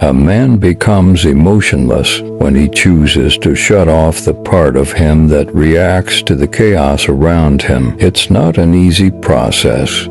A man becomes emotionless when he chooses to shut off the part of him that reacts to the chaos around him. It's not an easy process,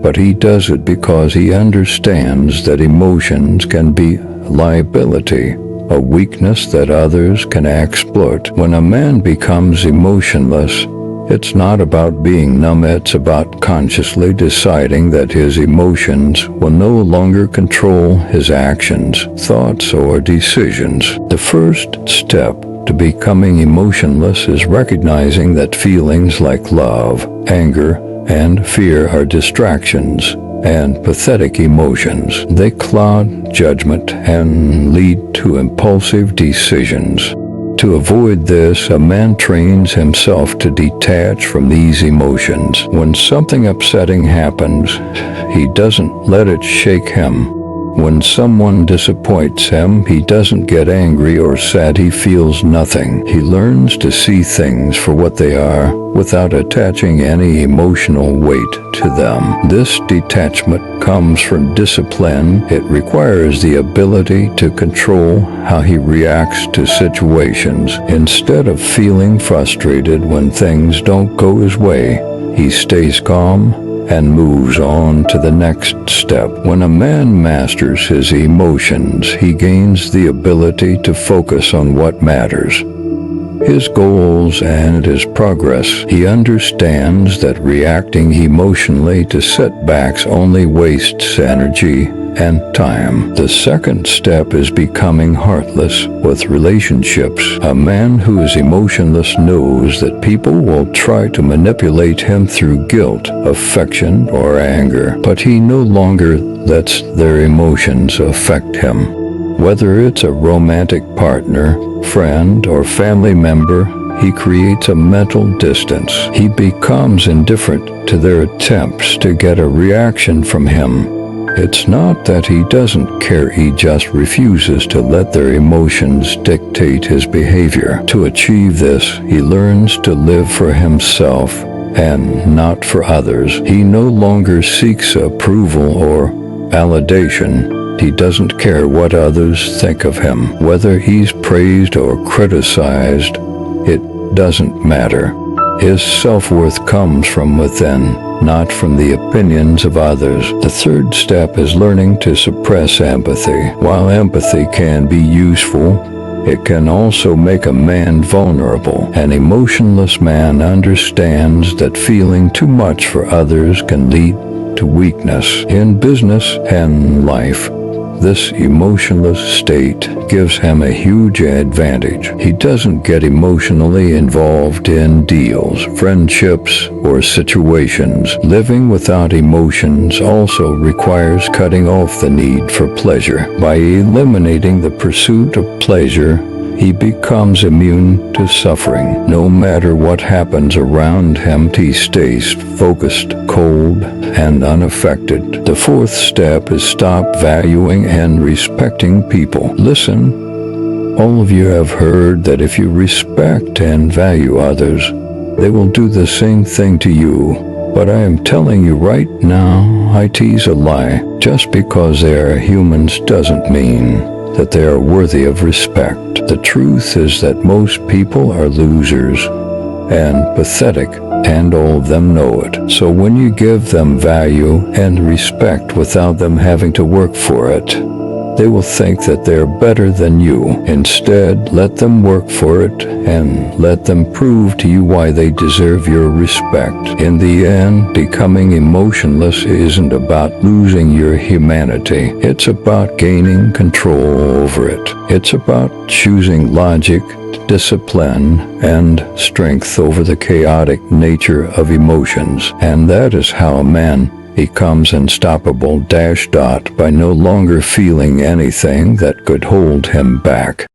but he does it because he understands that emotions can be a liability, a weakness that others can exploit. When a man becomes emotionless, it's not about being numb, it's about consciously deciding that his emotions will no longer control his actions, thoughts, or decisions. The first step to becoming emotionless is recognizing that feelings like love, anger, and fear are distractions and pathetic emotions. They cloud judgment and lead to impulsive decisions. To avoid this, a man trains himself to detach from these emotions. When something upsetting happens, he doesn't let it shake him. When someone disappoints him, he doesn't get angry or sad. He feels nothing. He learns to see things for what they are without attaching any emotional weight to them. This detachment comes from discipline. It requires the ability to control how he reacts to situations. Instead of feeling frustrated when things don't go his way, he stays calm and moves on to the next step. When a man masters his emotions, he gains the ability to focus on what matters, his goals and his progress. He understands that reacting emotionally to setbacks only wastes energy and time. The second step is becoming heartless with relationships. A man who is emotionless knows that people will try to manipulate him through guilt, affection, or anger, but he no longer lets their emotions affect him. Whether it's a romantic partner, friend, or family member, he creates a mental distance. He becomes indifferent to their attempts to get a reaction from him. It's not that he doesn't care, he just refuses to let their emotions dictate his behavior. To achieve this, he learns to live for himself and not for others. He no longer seeks approval or validation. He doesn't care what others think of him. Whether he's praised or criticized, it doesn't matter. His self-worth comes from within, not from the opinions of others. The third step is learning to suppress empathy. While empathy can be useful, it can also make a man vulnerable. An emotionless man understands that feeling too much for others can lead to weakness. In business and life, this emotionless state gives him a huge advantage. He doesn't get emotionally involved in deals, friendships, or situations. Living without emotions also requires cutting off the need for pleasure. By eliminating the pursuit of pleasure, he becomes immune to suffering. No matter what happens around him, he stays focused, cold, and unaffected. The fourth step is stop valuing and respecting people. Listen, all of you have heard that if you respect and value others, they will do the same thing to you. But I am telling you right now, it's a lie. Just because they are humans doesn't mean that they are worthy of respect. The truth is that most people are losers and pathetic, and all of them know it. So when you give them value and respect without them having to work for it, they will think that they're better than you. Instead, let them work for it and let them prove to you why they deserve your respect. In the end, becoming emotionless isn't about losing your humanity. It's about gaining control over it. It's about choosing logic, discipline, and strength over the chaotic nature of emotions. And that is how a man becomes unstoppable. By no longer feeling anything that could hold him back.